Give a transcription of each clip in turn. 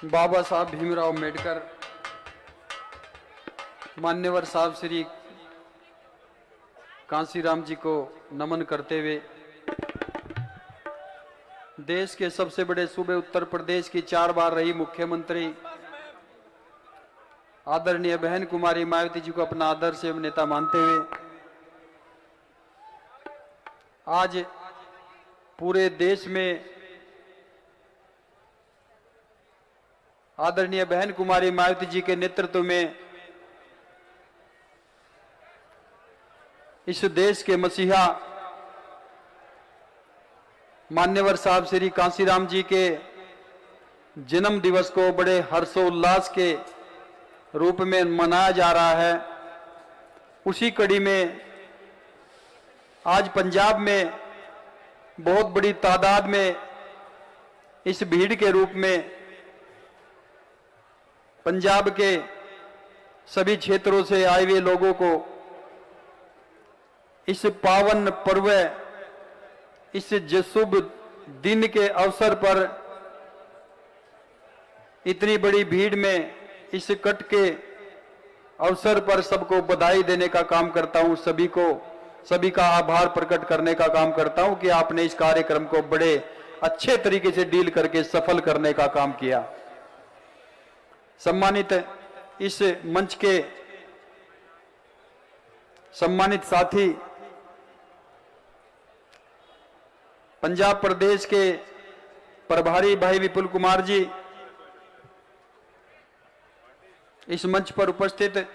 बाबा साहब भीमराव अम्बेडकर, मान्यवर साहब श्री कांसीराम जी को नमन करते हुए देश के सबसे बड़े सूबे उत्तर प्रदेश की 4 बार रही मुख्यमंत्री आदरणीय बहन कुमारी मायावती जी को अपना आदर्श एवं नेता मानते हुए आज पूरे देश में आदरणीय बहन कुमारी मायावती जी के नेतृत्व में इस देश के मसीहा मान्यवर साहब श्री कांसीराम जी के जन्म दिवस को बड़े हर्षोल्लास के रूप में मनाया जा रहा है। उसी कड़ी में आज पंजाब में बहुत बड़ी तादाद में इस भीड़ के रूप में पंजाब के सभी क्षेत्रों से आए हुए लोगों को इस पावन पर्व, इस शुभ दिन के अवसर पर इतनी बड़ी भीड़ में इस कट के अवसर पर सबको बधाई देने का काम करता हूं। सभी का आभार प्रकट करने का काम करता हूं कि आपने इस कार्यक्रम को बड़े अच्छे तरीके से डील करके सफल करने का काम किया। सम्मानित इस मंच के सम्मानित साथी, पंजाब प्रदेश के प्रभारी भाई विपुल कुमार जी, इस मंच पर उपस्थित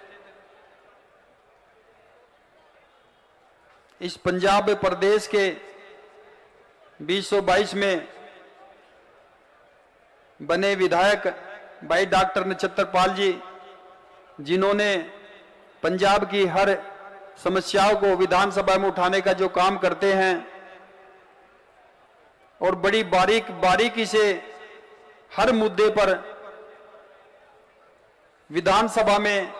इस पंजाब प्रदेश के 2022 में बने विधायक भाई डॉक्टर नक्षत्र पाल जी, जिन्होंने पंजाब की हर समस्याओं को विधानसभा में उठाने का जो काम करते हैं और बड़ी बारीकी से हर मुद्दे पर विधानसभा में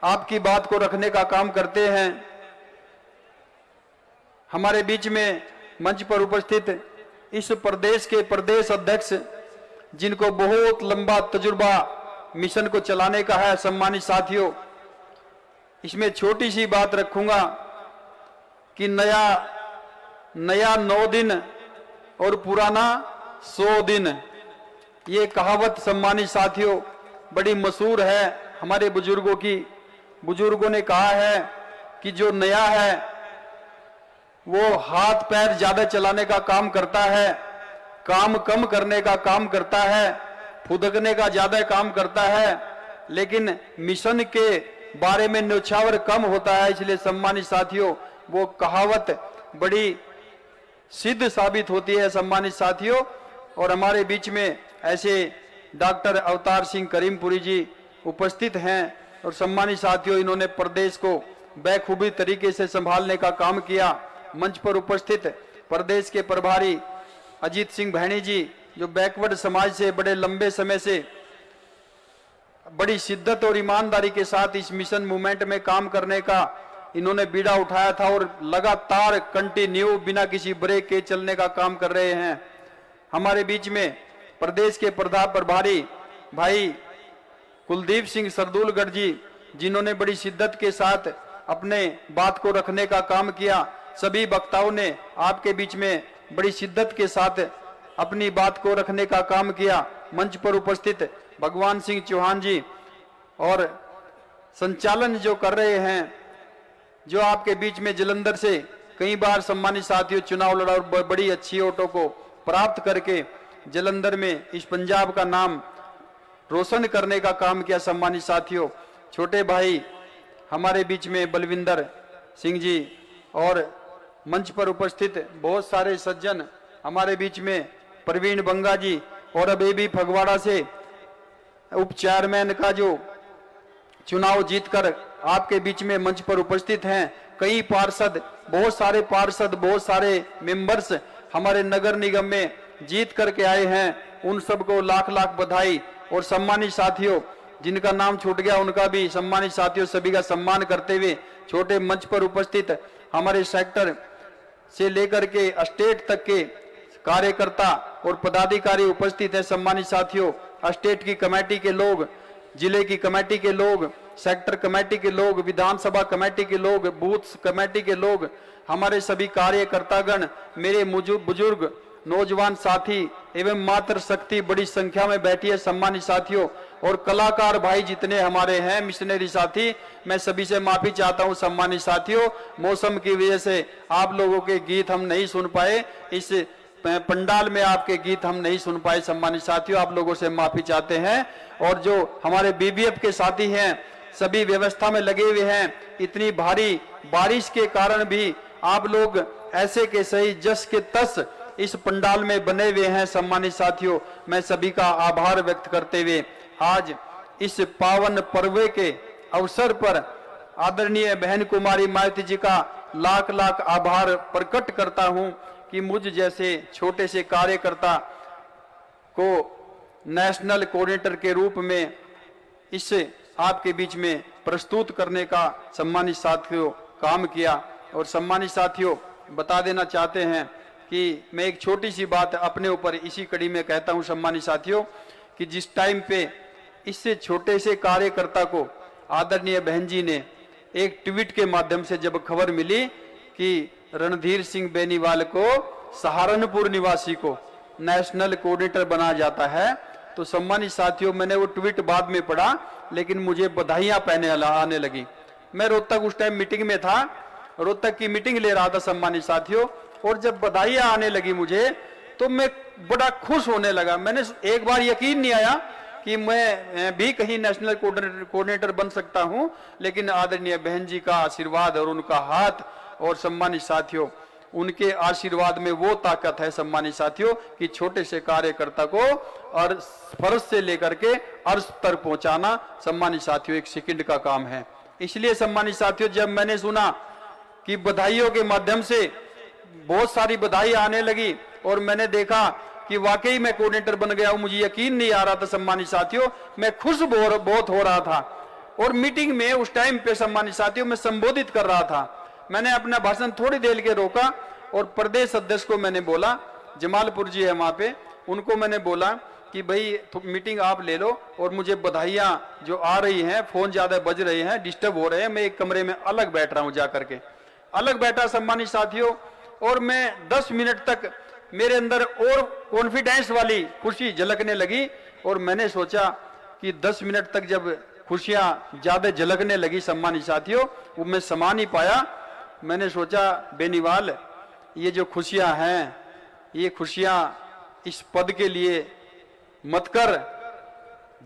आपकी बात को रखने का काम करते हैं। हमारे बीच में मंच पर उपस्थित इस प्रदेश के प्रदेश अध्यक्ष, जिनको बहुत लंबा तजुर्बा मिशन को चलाने का है, सम्मानित साथियों, इसमें छोटी सी बात रखूंगा कि नया 9 दिन और पुराना 100 दिन, ये कहावत सम्मानित साथियों बड़ी मशहूर है हमारे बुजुर्गों की। बुजुर्गों ने कहा है कि जो नया है वो हाथ पैर ज्यादा चलाने का काम करता है, काम कम करने का काम करता है, फुदकने का ज्यादा काम करता है, लेकिन मिशन के बारे में न्योछावर कम होता है। इसलिए सम्मानित साथियों वो कहावत बड़ी सिद्ध साबित होती है सम्मानित साथियों। और हमारे बीच में ऐसे डॉक्टर अवतार सिंह करीमपुरी जी उपस्थित हैं और सम्मानित साथियों इन्होंने प्रदेश को बेखूबी तरीके से संभालने का काम किया। मंच पर उपस्थित प्रदेश के प्रभारी अजीत सिंह भैणी जी, जो बैकवर्ड समाज से बड़े लंबे समय से बड़ी शिद्दत और ईमानदारी के साथ इस मिशन मूवमेंट में काम करने का इन्होंने बीड़ा उठाया था और लगातार कंटिन्यू बिना किसी ब्रेक के चलने का काम कर रहे हैं। हमारे बीच में प्रदेश के प्रभारी भाई कुलदीप सिंह सरदूलगढ़ जी, जिन्होंने बड़ी शिद्दत के साथ अपने बात को रखने का काम किया। सभी वक्ताओं ने आपके बीच में बड़ी शिद्दत के साथ अपनी बात को रखने का काम किया। मंच पर उपस्थित भगवान सिंह चौहान जी और संचालन जो कर रहे हैं, जो आपके बीच में जलंधर से कई बार सम्मानित साथियों चुनाव लड़ा और बड़ी अच्छी ऑटो को प्राप्त करके जलंधर में इस पंजाब का नाम रोशन करने का काम किया। सम्मानित साथियों छोटे भाई हमारे बीच में बलविंदर सिंह जी और मंच पर उपस्थित बहुत सारे सज्जन हमारे बीच में प्रवीण बंगा जी और अभी भी फगवाड़ा से उप चेयरमैन का जो चुनाव जीतकर आपके बीच में मंच पर उपस्थित हैं। कई पार्षद, बहुत सारे मेंबर्स हमारे नगर निगम में जीत करके आए हैं। उन सबको लाख लाख बधाई। और सम्मानित साथियों जिनका नाम छूट गया उनका भी सम्मानित साथियों सभी का सम्मान करते हुए छोटे मंच पर उपस्थित हमारे सेक्टर से लेकर के स्टेट तक के कार्यकर्ता और पदाधिकारी उपस्थित हैं। सम्मानित साथियों स्टेट की कमेटी के लोग, जिले की कमेटी के लोग, सेक्टर कमेटी के लोग, विधानसभा कमेटी के लोग, बूथ कमेटी के लोग, हमारे सभी कार्यकर्तागण, मेरे बुजुर्ग नौजवान साथी एवं मातृ शक्ति बड़ी संख्या में बैठी है सम्मानित साथियों, और कलाकार भाई जितने हमारे हैं, मिशनरी साथी, मैं सभी से माफी चाहता हूं सम्मानित साथियों। मौसम की वजह से आप लोगों के गीत हम नहीं सुन पाए, इस पंडाल में आपके गीत हम नहीं सुन पाए सम्मानित साथियों, आप लोगों से माफी चाहते हैं। और जो हमारे बीबीएफ के साथी हैं, सभी व्यवस्था में लगे हुए हैं, इतनी भारी बारिश के कारण भी आप लोग ऐसे के सही जस के तस इस पंडाल में बने हुए हैं सम्मानित साथियों। मैं सभी का आभार व्यक्त करते हुए आज इस पावन पर्व के अवसर पर आदरणीय बहन कुमारी मायावती जी का लाख लाख आभार प्रकट करता हूं कि मुझ जैसे छोटे से कार्यकर्ता को नेशनल कोऑर्डिनेटर के रूप में इस आपके बीच में प्रस्तुत करने का सम्मानित साथियों काम किया। और सम्मानित साथियों, बता देना चाहते हैं कि मैं एक छोटी सी बात अपने ऊपर इसी कड़ी में कहता हूं सम्मानित साथियों, कि जिस टाइम पे इससे छोटे से कार्यकर्ता को आदरणीय बहन जी ने एक ट्वीट के माध्यम से जब खबर मिली कि रणधीर सिंह बेनीवाल को सहारनपुर निवासी को नेशनल कोऑर्डिनेटर बनाया जाता है, तो सम्मानित साथियों मैंने वो ट्वीट बाद में पढ़ा, लेकिन मुझे बधाइयां आने लगी। मैं रोहतक उस टाइम मीटिंग में था, रोहतक की मीटिंग ले रहा था सम्मानित साथियों, और जब बधाइयां आने लगी मुझे तो मैं बड़ा खुश होने लगा। मैंने एक बार यकीन नहीं आया कि मैं भी कहीं नेशनल कोऑर्डिनेटर बन सकता हूं, लेकिन आदरणीय बहन जी का आशीर्वाद और उनका हाथ, और सम्मानित साथियों उनके आशीर्वाद में वो ताकत है सम्मानित साथियों कि छोटे से कार्यकर्ता को और फर्श से लेकर के अर्श तक पहुंचाना सम्मानित साथियों एक सेकंड का काम है। इसलिए सम्मानित साथियों जब मैंने सुना कि बधाइयों के माध्यम से बहुत सारी बधाई आने लगी और मैंने देखा कि वाकई मैं कोऑर्डिनेटर बन गया हूं, मुझे यकीन नहीं आ रहा था सम्मानित साथियों, मैं खुश बहुत हो रहा था। और मीटिंग में उस टाइम पे सम्मानित साथियों मैं संबोधित कर रहा था, मैंने अपना भाषण थोड़ी देर के रोका और प्रदेश अध्यक्ष को मैंने बोला, जमालपुर जी है वहां पे, उनको मैंने बोला कि भाई तो मीटिंग आप ले लो और मुझे बधाइयां जो आ रही हैं, फोन ज्यादा बज रहे हैं, डिस्टर्ब हो रहे हैं, मैं एक कमरे में अलग बैठ रहा हूं, जाकर के अलग बैठा सम्मानित साथियों। और मैं 10 मिनट तक मेरे अंदर और कॉन्फिडेंस वाली खुशी झलकने लगी, और मैंने सोचा कि 10 मिनट तक जब खुशियां ज्यादा झलकने लगी सम्मानित साथियों, वो मैं समा नहीं पाया। मैंने सोचा बेनीवाल, ये जो खुशियां हैं, ये खुशियां इस पद के लिए मत कर,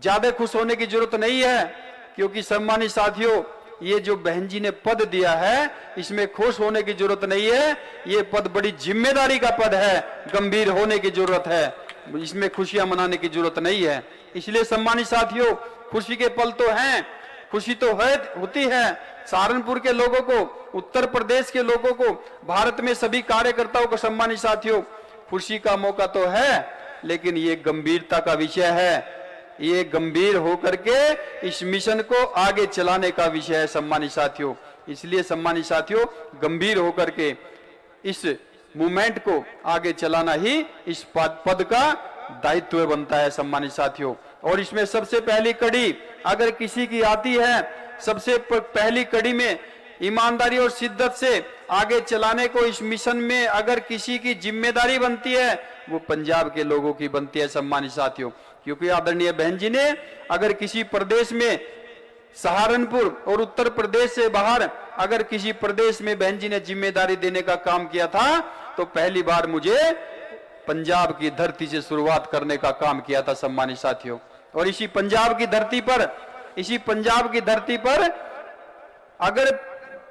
ज्यादा खुश होने की जरूरत नहीं है, क्योंकि सम्मानित साथियों ये जो बहन जी ने पद दिया है इसमें खुश होने की जरूरत नहीं है, ये पद बड़ी जिम्मेदारी का पद है, गंभीर होने की जरूरत है, इसमें खुशियां मनाने की जरूरत नहीं है। इसलिए सम्मानित साथियों खुशी के पल तो हैं, खुशी तो है होती है सहारनपुर के लोगों को, उत्तर प्रदेश के लोगों को, भारत में सभी कार्यकर्ताओं को सम्मानित साथियों खुशी का मौका तो है, लेकिन ये गंभीरता का विषय है, ये गंभीर होकर के इस मिशन को आगे चलाने का विषय है सम्मानित साथियों। इसलिए सम्मानित साथियों गंभीर होकर के इस मूवमेंट को आगे चलाना ही इस पद का दायित्व बनता है सम्मानित साथियों। और इसमें सबसे पहली कड़ी अगर किसी की आती है, सबसे पहली कड़ी में ईमानदारी और शिद्दत से आगे चलाने को इस मिशन में अगर किसी की जिम्मेदारी बनती है, वो पंजाब के लोगों की बनती है सम्मानित साथियों। क्योंकि आदरणीय बहन जी ने अगर किसी प्रदेश में, सहारनपुर और उत्तर प्रदेश से बाहर अगर किसी प्रदेश में बहन जी ने जिम्मेदारी देने का काम किया था, तो पहली बार मुझे पंजाब की धरती से शुरुआत करने का काम किया था सम्मानित साथियों। और इसी पंजाब की धरती पर अगर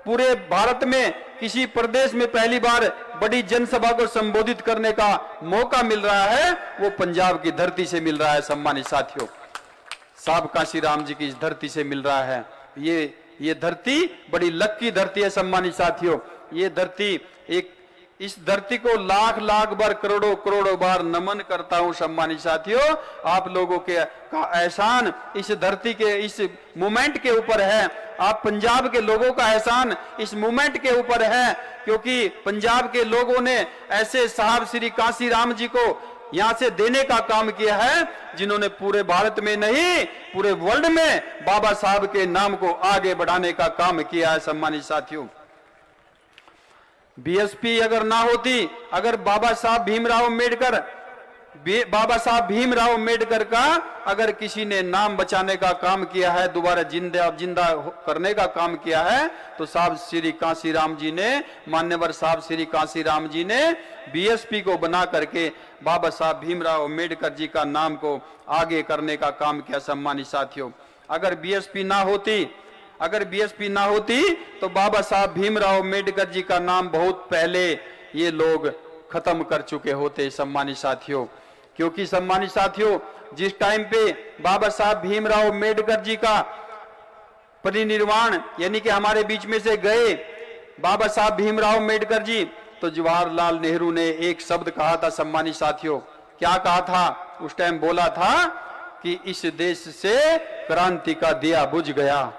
पूरे भारत में किसी प्रदेश में पहली बार बड़ी जनसभा को संबोधित करने का मौका मिल रहा है, वो पंजाब की धरती से मिल रहा है सम्मानित साथियों, साहब काशी राम जी की इस धरती से मिल रहा है। ये धरती बड़ी लक्की धरती है सम्मानित साथियों। ये धरती इस धरती को लाख लाख बार, करोड़ों करोड़ों बार नमन करता हूं सम्मानित साथियों। आप लोगों का एहसान इस धरती के इस मूवमेंट के ऊपर है, आप पंजाब के लोगों का एहसान इस मूवमेंट के ऊपर है, क्योंकि पंजाब के लोगों ने ऐसे साहब श्री काशी राम जी को यहां से देने का काम किया है, जिन्होंने पूरे भारत में नहीं पूरे वर्ल्ड में बाबा साहब के नाम को आगे बढ़ाने का काम किया है। सम्मानित साथियों, बीएसपी अगर ना होती, अगर बाबा साहब भीमराव अम्बेडकर का अगर किसी ने नाम बचाने का काम किया है, दोबारा जिंदा करने का काम किया है, तो साहब श्री कांसीराम जी ने, मान्यवर साहब श्री कांसीराम जी ने बीएसपी को बना करके बाबा साहब भीमराव अम्बेडकर जी का नाम को आगे करने का काम किया। सम्मानित साथियों, अगर बीएसपी ना होती तो बाबा साहब भीमराव अम्बेडकर जी का नाम बहुत पहले ये लोग खत्म कर चुके होते। सम्मानित साथियों, क्योंकि सम्मानित साथियों, जिस टाइम पे बाबा साहब भीमराव अम्बेडकर जी का परिनिर्वाण यानी कि हमारे बीच में से गए बाबा साहब भीमराव अम्बेडकर जी, तो जवाहरलाल नेहरू ने एक शब्द कहा था। सम्मानित साथियों, क्या कहा था? उस टाइम बोला था कि इस देश से क्रांति का दिया बुझ गया,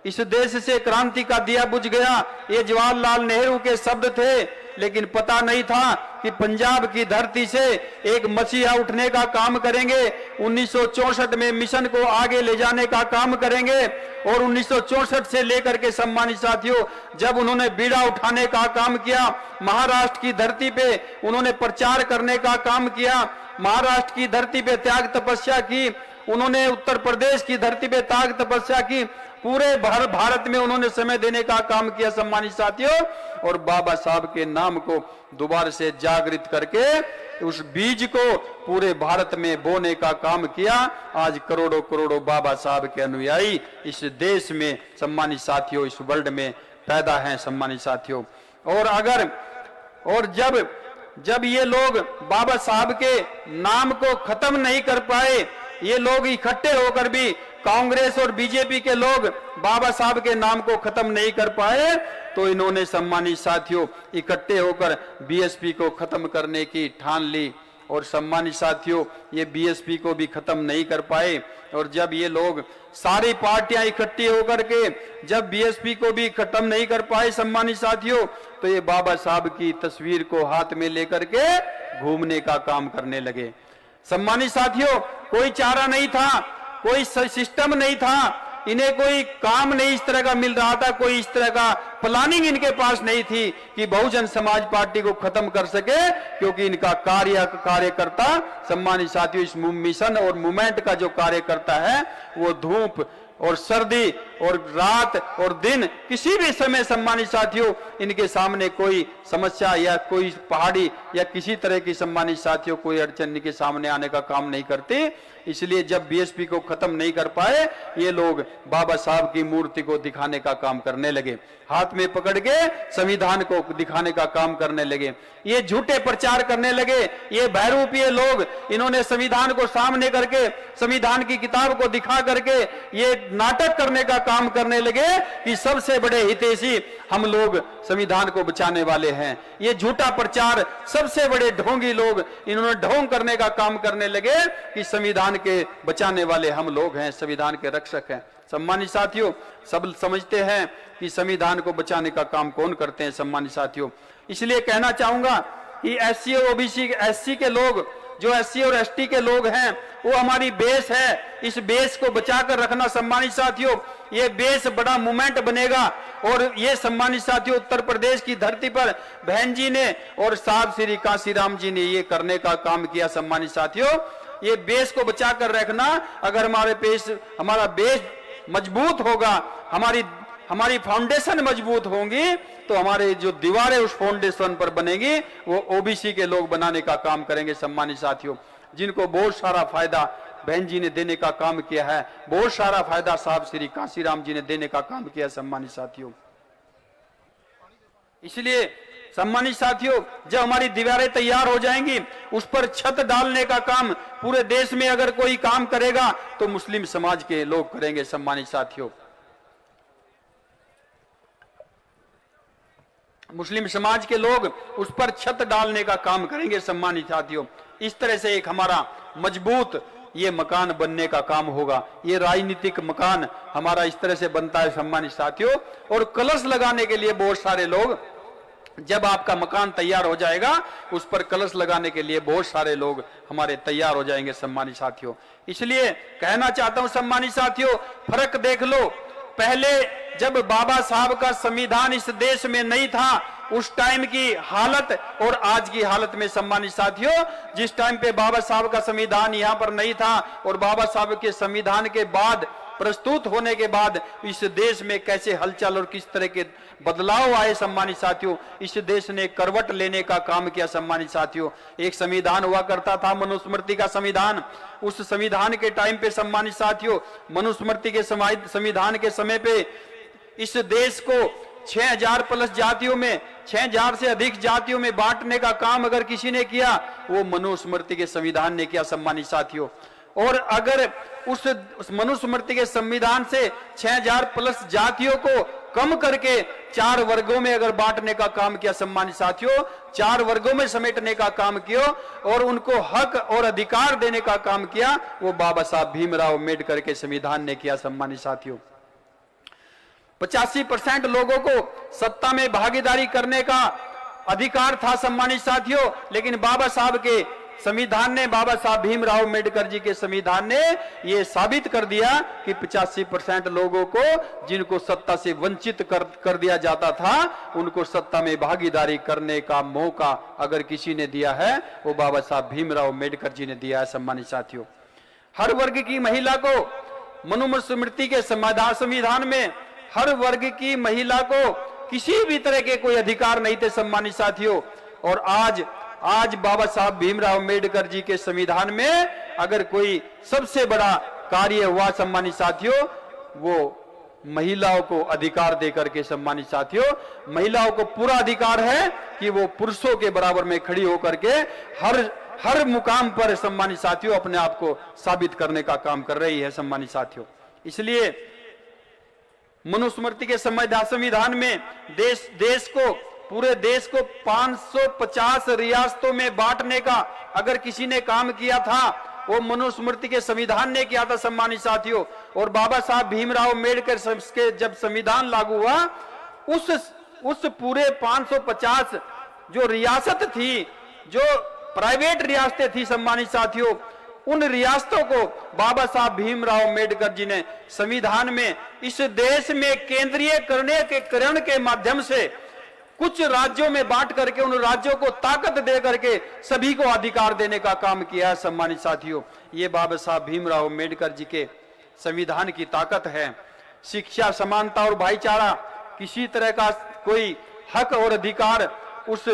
इस देश से क्रांति का दिया बुझ गया। ये जवाहरलाल नेहरू के शब्द थे, लेकिन पता नहीं था कि पंजाब की धरती से एक मसीहा उठने का काम करेंगे, 1964 में मिशन को आगे ले जाने का काम करेंगे, और 1964 से लेकर के सम्मानित साथियों, जब उन्होंने बीड़ा उठाने का काम किया, महाराष्ट्र की धरती पे उन्होंने प्रचार करने का काम किया, महाराष्ट्र की धरती पे त्याग तपस्या की, उन्होंने उत्तर प्रदेश की धरती पे त्याग तपस्या की, पूरे भारत में उन्होंने समय देने का काम किया। सम्मानित साथियों, और बाबा साहब के नाम को दोबारा से जागृत करके उस बीज को पूरे भारत में बोने का काम किया। आज करोड़ों करोड़ों बाबा साहब के अनुयायी इस देश में, सम्मानित साथियों, इस वर्ल्ड में पैदा हैं। सम्मानित साथियों, और जब ये लोग बाबा साहब के नाम को खत्म नहीं कर पाए, ये लोग इकट्ठे होकर भी, कांग्रेस और बीजेपी के लोग बाबा साहब के नाम को खत्म नहीं कर पाए, तो इन्होंने सम्मानित साथियों इकट्ठे होकर बीएसपी को खत्म करने की ठान ली। और सम्मानित साथियों, ये बीएसपी को भी खत्म नहीं कर पाए, और जब ये लोग सारी पार्टियां इकट्ठी होकर के जब बीएसपी को भी खत्म नहीं कर पाए सम्मानित साथियों, तो ये बाबा साहब की तस्वीर को हाथ में लेकर के घूमने का काम करने लगे। सम्मानित साथियों, कोई चारा नहीं था, कोई सिस्टम नहीं था, इन्हें कोई काम नहीं इस तरह का मिल रहा था, कोई इस तरह का प्लानिंग इनके पास नहीं थी कि बहुजन समाज पार्टी को खत्म कर सके, क्योंकि इनका कार्यकर्ता सम्मानित साथियों, इस मिशन और मूवमेंट का जो कार्यकर्ता है, वो धूप और सर्दी और रात और दिन किसी भी समय सम्मानित साथियों इनके सामने कोई समस्या या कोई पहाड़ी या किसी तरह की सम्मानित साथियों कोई अड़चन इनके सामने आने का काम नहीं करते। इसलिए जब बीएसपी को खत्म नहीं कर पाए, ये लोग बाबा साहब की मूर्ति को दिखाने का काम करने लगे, हाथ में पकड़ के संविधान को दिखाने का काम करने लगे, ये झूठे प्रचार करने लगे। ये बहरूपीय लोग, इन्होंने संविधान को सामने करके, संविधान की किताब को दिखा करके ये नाटक करने का काम करने लगे कि सबसे बड़े हितैषी हम लोग संविधान को बचाने वाले हैं। ये झूठा प्रचार, सबसे बड़े ढोंगी लोग, इन्होंने ढोंग करने का काम करने लगे कि संविधान के बचाने वाले हम लोग हैं, संविधान के रक्षक हैं। सम्मानित साथियों, सब समझते हैं कि संविधान को बचाने का काम कौन करते हैं सम्मानित साथियों। इसलिए कहना चाहूंगा कि एससी और ओबीसी एससी के लोग, जो एससी और एसटी के लोग हैं, वो हमारी बेस है। इस बेस को बचाकर रखना सम्मानित साथियों, ये बेस बड़ा मूवमेंट बनेगा। और ये सम्मानित साथियों, उत्तर प्रदेश की धरती पर बहन जी ने और साहब श्री कांसीराम जी ने ये करने का काम किया। सम्मानित साथियों, ये बेस को बचाकर रखना, अगर हमारा बेस मजबूत होगा, हमारी फाउंडेशन मजबूत होंगी, तो हमारे जो दीवारें उस फाउंडेशन पर बनेगी वो ओबीसी के लोग बनाने का काम करेंगे। सम्मानित साथियों, जिनको बहुत सारा फायदा बहन जी ने देने का काम किया है, बहुत सारा फायदा साहब श्री कांसीराम जी ने देने का काम किया सम्मानित साथियों। इसलिए सम्मानित साथियों, जब हमारी दीवारें तैयार हो जाएंगी, उस पर छत डालने का काम पूरे देश में अगर कोई काम करेगा तो मुस्लिम समाज के लोग करेंगे। सम्मानित साथियों, मुस्लिम समाज के लोग उस पर छत डालने का काम करेंगे। सम्मानित साथियों, इस तरह से एक हमारा मजबूत ये मकान बनने का काम होगा। ये राजनीतिक मकान हमारा इस तरह से बनता है सम्मानित साथियों। और कलश लगाने के लिए बहुत सारे लोग जब आपका मकान तैयार हो जाएगा उस पर कलश लगाने के लिए बहुत सारे लोग हमारे तैयार हो जाएंगे सम्मानित साथियों। इसलिए कहना चाहता हूं सम्मानित साथियों, फर्क देख लो। पहले जब बाबा साहब का संविधान इस देश में नहीं था, उस टाइम की हालत और आज की हालत में सम्मानित साथियों, जिस टाइम पे बाबा साहब का संविधान यहां पर नहीं था और बाबा साहब के संविधान के बाद प्रस्तुत होने के बाद इस देश में कैसे हलचल और किस तरह के बदलाव आए सम्मानित साथियों। इस देश ने करवट लेने का काम किया सम्मानित साथियों। एक संविधान हुआ करता था मनुस्मृति का संविधान। उस संविधान के टाइम पे सम्मानित साथियों, मनुस्मृति के संविधान के समय पे इस देश को 6000 प्लस जातियों में 6000 से अधिक जातियों में बांटने का काम अगर किसी ने किया, वो मनुस्मृति के संविधान ने किया सम्मानित साथियों। और अगर उस मनुस्मृति के संविधान से 6000 प्लस जातियों को कम करके 4 वर्गों में अगर बांटने का काम किया सम्मानित साथियों, 4 वर्गों में समेटने का काम किया और उनको हक और अधिकार देने का काम किया, वो बाबा साहब भीमराव अम्बेडकर के संविधान ने किया सम्मानित साथियों। 85% लोगों को सत्ता में भागीदारी करने का अधिकार था सम्मानित साथियों, लेकिन बाबा साहब के संविधान ने, बाबा साहब भीमराव अम्बेडकर जी के संविधान ने यह साबित कर दिया कि 85% लोगों को जिनको सत्ता से वंचित कर दिया जाता था, उनको सत्ता में भागीदारी करने का मौका अगर किसी ने दिया है, वो बाबा साहब भीमराव अम्बेडकर जी ने दिया है सम्मानित साथियों। हर वर्ग की महिला को मनुस्मृति के संविधान में हर वर्ग की महिला को किसी भी तरह के कोई अधिकार नहीं थे सम्मानित साथियों। और आज बाबा साहब भीमराव अम्बेडकर जी के संविधान में अगर कोई सबसे बड़ा कार्य हुआ सम्मानित साथियों, वो महिलाओं को अधिकार देकर के सम्मानित साथियों, महिलाओं को पूरा अधिकार है कि वो पुरुषों के बराबर में खड़ी होकर के हर मुकाम पर सम्मानित साथियों अपने आप को साबित करने का काम कर रही है सम्मानित साथियों। इसलिए मनुस्मृति के संविधान में देश को, पूरे देश को 550 रियासतों में बांटने का अगर किसी ने काम किया था, वो मनुस्मृति के संविधान ने किया था सम्मानित साथियों। और बाबा साहब भीमराव अम्बेडकर के जब संविधान लागू हुआ, उस पूरे 550 जो रियासत थी, जो प्राइवेट रियासतें थी सम्मानित साथियों, उन रियासतों को बाबा साहब भीमराव अम्बेडकर जी ने संविधान में इस देश में केंद्रीयकरण के माध्यम से कुछ राज्यों में बांट करके उन राज्यों को ताकत दे करके सभी को अधिकार देने का काम किया है सम्मानित साथियों। ये बाबा साहब भीमराव अम्बेडकर जी के संविधान की ताकत है। शिक्षा, समानता और भाईचारा, किसी तरह का कोई हक और अधिकार उस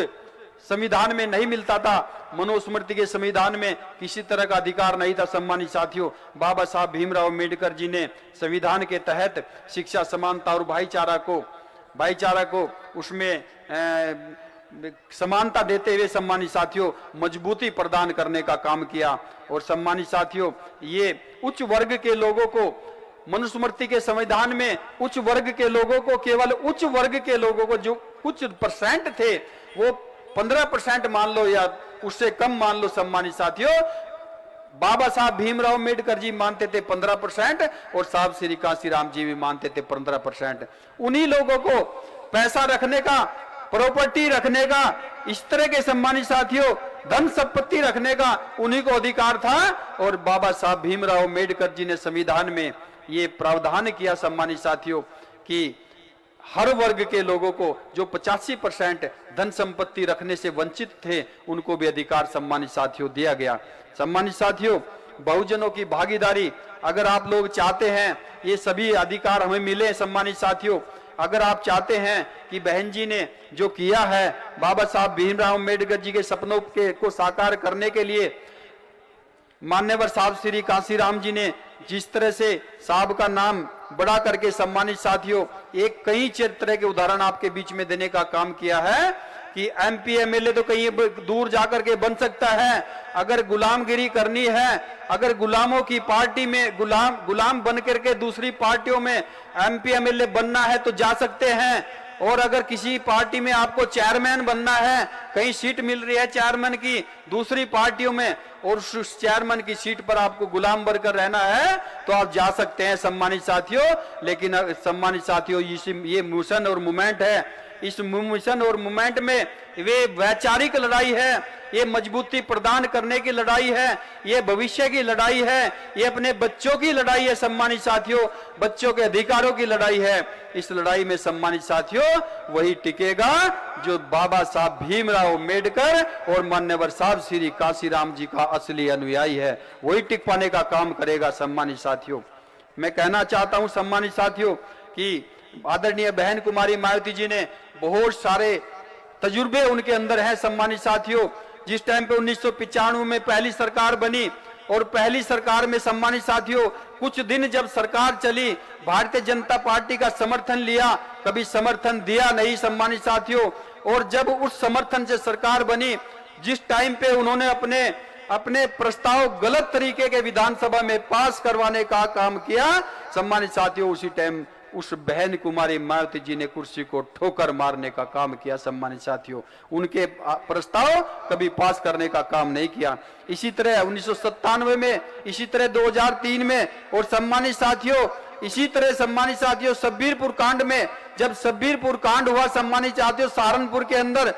संविधान में नहीं मिलता था। मनुस्मृति के संविधान में किसी तरह का अधिकार नहीं था सम्मानित साथियों। बाबा साहब भीमराव अम्बेडकर जी ने संविधान के तहत शिक्षा, समानता और भाईचारा को उसमें समानता देते हुए सम्मानित साथियों मजबूती प्रदान करने का काम किया। और सम्मानित साथियों, ये उच्च वर्ग के लोगों को मनुस्मृति के संविधान में उच्च वर्ग के लोगों को, केवल उच्च वर्ग के लोगों को जो कुछ परसेंट थे, वो 15% मान लो या उससे कम मान लो सम्मानित साथियों, बाबा साहब भीमराव अम्बेडकर जी मानते थे 15% और साहब श्री कांशीराम जी भी मानते थे 15%। उन्हीं लोगों को पैसा रखने का, प्रॉपर्टी रखने का, इस तरह के सम्मानित साथियों धन संपत्ति रखने का उन्हीं को अधिकार था। और बाबा साहब भीमराव अम्बेडकर जी ने संविधान में ये प्रावधान किया सम्मानित साथियों कि हर वर्ग के लोगों को जो 85% धन संपत्ति रखने से वंचित थे, उनको भी अधिकार सम्मानित साथियों दिया गया। सम्मानित साथियों, बहुजनों की भागीदारी, अगर आप लोग चाहते हैं ये सभी अधिकार हमें मिले सम्मानित साथियों, अगर आप चाहते हैं कि बहन जी ने जो किया है, बाबा साहब भीमराव अम्बेडकर जी के सपनों को साकार करने के लिए मान्यवर साहब श्री कांशीराम जी ने जिस तरह से साहब का नाम बड़ा करके सम्मानित साथियों एक कई तरह के उदाहरण आपके बीच में देने का काम किया है कि एमपी एमएलए तो कहीं दूर जाकर के बन सकता है। अगर गुलामगिरी करनी है, अगर गुलामों की पार्टी में गुलाम बन करके दूसरी पार्टियों में एमपी एमएलए बनना है तो जा सकते हैं। और अगर किसी पार्टी में आपको चेयरमैन बनना है, कहीं सीट मिल रही है चेयरमैन की दूसरी पार्टियों में, और उस चेयरमैन की सीट पर आपको गुलाम बनकर रहना है, तो आप जा सकते हैं सम्मानित साथियों। लेकिन सम्मानित साथियों, ये मिशन और मूवमेंट है, इस मिशन और मूवमेंट में वे वैचारिक लड़ाई है, ये मजबूती प्रदान करने की लड़ाई है, ये भविष्य की लड़ाई है, ये अपने बच्चों की लड़ाई है सम्मानित साथियों, बच्चों के अधिकारों की लड़ाई है। इस लड़ाई में सम्मानित साथियों वही टिकेगा जो बाबा साहब भीमराव अम्बेडकर और मान्यवर साहब श्री कांशीराम जी का असली अनुयायी है, वही टिक पाने का काम करेगा सम्मानित साथियों। मैं कहना चाहता हूं सम्मानित साथियों कि आदरणीय बहन कुमारी मायावती जी ने बहुत सारे तजुर्बे उनके अंदर हैं सम्मानित साथियों। जिस टाइम पे 1995 में पहली सरकार बनी, और पहली सरकार में सम्मानित साथियों कुछ दिन जब सरकार चली, भारतीय जनता पार्टी का समर्थन लिया, कभी समर्थन दिया नहीं सम्मानित साथियों। और जब उस समर्थन से सरकार बनी, जिस टाइम पे उन्होंने अपने प्रस्ताव गलत तरीके के विधानसभा में पास करवाने का काम किया सम्मानित साथियों, उसी टाइम उस बहन कुमारी मायावती जी ने कुर्सी को ठोकर मारने का काम किया सम्मानित साथियों। उनके प्रस्ताव कभी पास करने का काम नहीं किया। इसी तरह 1997 में, इसी तरह 2003 में, और सम्मानित साथियों इसी तरह सम्मानित साथियों शब्बीरपुर कांड में, जब शब्बीरपुर कांड हुआ सम्मानित साथियों सहारनपुर के अंदर,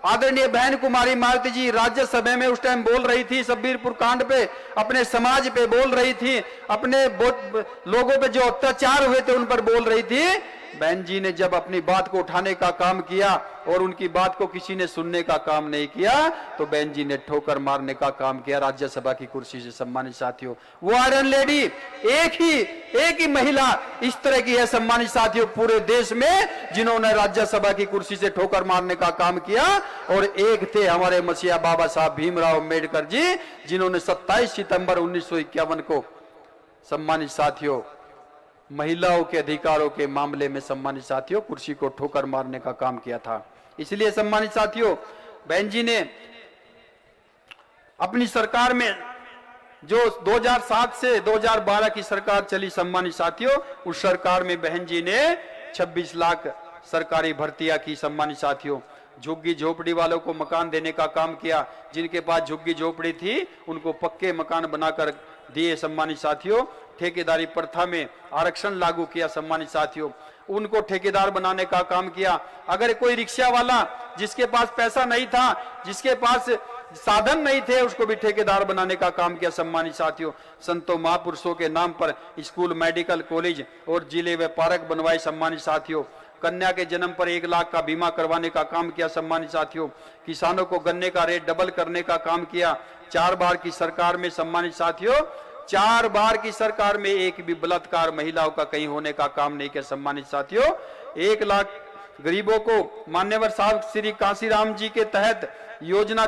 आदरणीय बहन कुमारी मायावती जी राज्यसभा में उस टाइम बोल रही थी, शब्बीरपुर कांड पे अपने समाज पे बोल रही थी, अपने लोगों पे जो अत्याचार हुए थे उन पर बोल रही थी। बहन जी ने जब अपनी बात को उठाने का काम किया और उनकी बात को किसी ने सुनने का काम नहीं किया, तो बहन जी ने ठोकर मारने का काम किया राज्यसभा की कुर्सी से सम्मानित साथियों। वो आयरन लेडी एक ही महिला इस तरह की है सम्मानित साथियों पूरे देश में, जिन्होंने राज्यसभा की कुर्सी से ठोकर मारने का काम किया। और एक थे हमारे मसीहा बाबा साहब भीमराव अम्बेडकर जी, जिन्होंने 27 सितंबर 1951 को सम्मानित साथियों महिलाओं के अधिकारों के मामले में सम्मानित साथियों कुर्सी को ठोकर मारने का काम किया था। इसलिए सम्मानित साथियों बहन जी ने अपनी सरकार में जो 2007 से 2012 की सरकार चली सम्मानित साथियों, उस सरकार में बहन जी ने 26 लाख सरकारी भर्तियां की सम्मानित साथियों। झुग्गी झोपड़ी वालों को मकान देने का काम किया, जिनके पास झुग्गी झोपड़ी थी उनको पक्के मकान बनाकर दिए सम्मानित साथियों। ठेकेदारी प्रथा में आरक्षण लागू किया सम्मानित साथियों, उनको ठेकेदार बनाने का काम किया। अगर कोई रिक्शा वाला जिसके पास पैसा नहीं था, जिसके पास साधन नहीं थे, उसको भी ठेकेदार बनाने का काम किया सम्मानित साथियों। संतों महापुरुषों के नाम पर स्कूल, मेडिकल कॉलेज और जिले व पार्क बनवाए सम्मानित साथियों। कन्या के जन्म पर 1 लाख का बीमा करवाने का काम किया सम्मानित साथियों। किसानों को गन्ने का रेट डबल करने का काम किया। 4 बार की सरकार में सम्मानित साथियों, 4 बार की सरकार में एक भी बलात्कार महिलाओं का कहीं होने का काम नहीं किया सम्मानित साथियों। 1 लाख गरीबों को मान्यवर साहब श्री कांशीराम जी के तहत योजना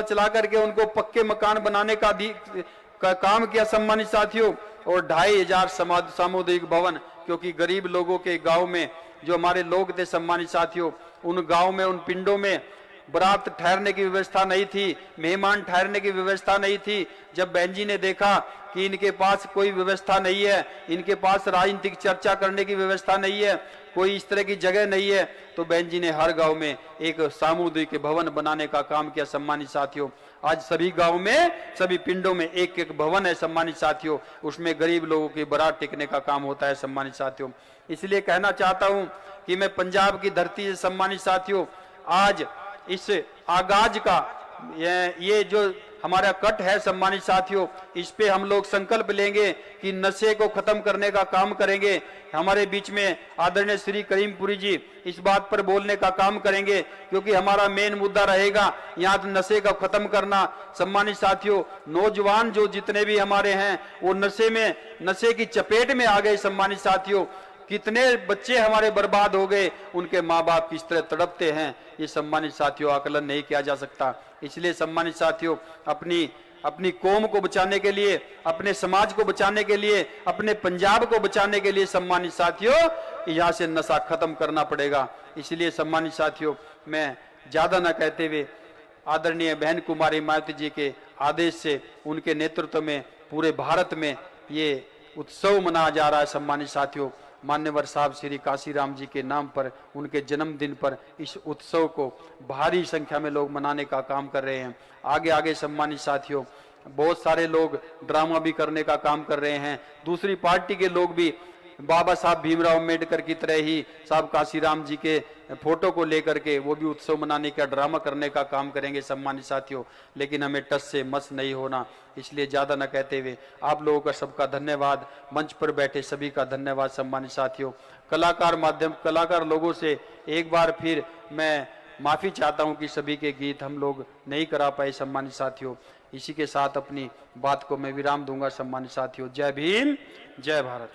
चला करके उनको पक्के मकान बनाने का काम किया सम्मानित साथियों। और 2500 सामुदायिक भवन, क्योंकि गरीब लोगों के गांव में जो हमारे लोग थे सम्मानित साथियों, उन गांव में, उन पिंडों में बारात ठहरने की व्यवस्था नहीं थी, मेहमान ठहरने की व्यवस्था नहीं थी। जब बहन जी ने देखा कि इनके पास कोई व्यवस्था नहीं है, इनके पास राजनीतिक चर्चा करने की व्यवस्था नहीं है, कोई इस तरह की जगह नहीं है, तो बहन जी ने हर गांव में एक सामुदायिक भवन बनाने का काम किया सम्मानित साथियों। आज सभी गांव में, सभी पिंडों में एक एक भवन है सम्मानित साथियों, उसमें गरीब लोगों की बारात टिकने का काम होता है सम्मानित साथियों। इसलिए कहना चाहता हूं कि मैं पंजाब की धरती से सम्मानित साथियों आज इस आगाज का ये जो हमारा कट है सम्मानित साथियों, इस पे हम लोग संकल्प लेंगे कि नशे को खत्म करने का काम करेंगे। हमारे बीच में आदरणीय श्री करीमपुरी जी इस बात पर बोलने का काम करेंगे, क्योंकि हमारा मेन मुद्दा रहेगा यहाँ तो नशे का खत्म करना सम्मानित साथियों। नौजवान जो जितने भी हमारे हैं वो नशे की चपेट में आ गए सम्मानित साथियों। कितने बच्चे हमारे बर्बाद हो गए, उनके माँ बाप किस तरह तड़पते हैं, ये सम्मानित साथियों आकलन नहीं किया जा सकता। इसलिए सम्मानित साथियों अपनी कौम को बचाने के लिए, अपने समाज को बचाने के लिए, अपने पंजाब को बचाने के लिए सम्मानित साथियों यहाँ से नशा खत्म करना पड़ेगा। इसलिए सम्मानित साथियों मैं ज्यादा न कहते हुए आदरणीय बहन कुमारी मायावती जी के आदेश से, उनके नेतृत्व में पूरे भारत में ये उत्सव मनाया जा रहा है सम्मानित साथियों। मान्यवर साहब श्री काशीराम जी के नाम पर, उनके जन्मदिन पर इस उत्सव को भारी संख्या में लोग मनाने का काम कर रहे हैं। आगे आगे सम्मानित साथियों, बहुत सारे लोग ड्रामा भी करने का काम कर रहे हैं। दूसरी पार्टी के लोग भी बाबा साहब भीमराव अम्बेडकर की तरह ही साहब काशीराम जी के फोटो को लेकर के वो भी उत्सव मनाने का, ड्रामा करने का काम करेंगे सम्मानित साथियों। लेकिन हमें टस से मस नहीं होना, इसलिए ज्यादा न कहते हुए आप लोगों का सबका धन्यवाद, मंच पर बैठे सभी का धन्यवाद सम्मानित साथियों। कलाकार लोगों से एक बार फिर मैं माफी चाहता हूं कि सभी के गीत हम लोग नहीं करा पाए सम्मानित साथियों। इसी के साथ अपनी बात को मैं विराम दूंगा सम्मानित साथियों। जय भीम, जय भारत।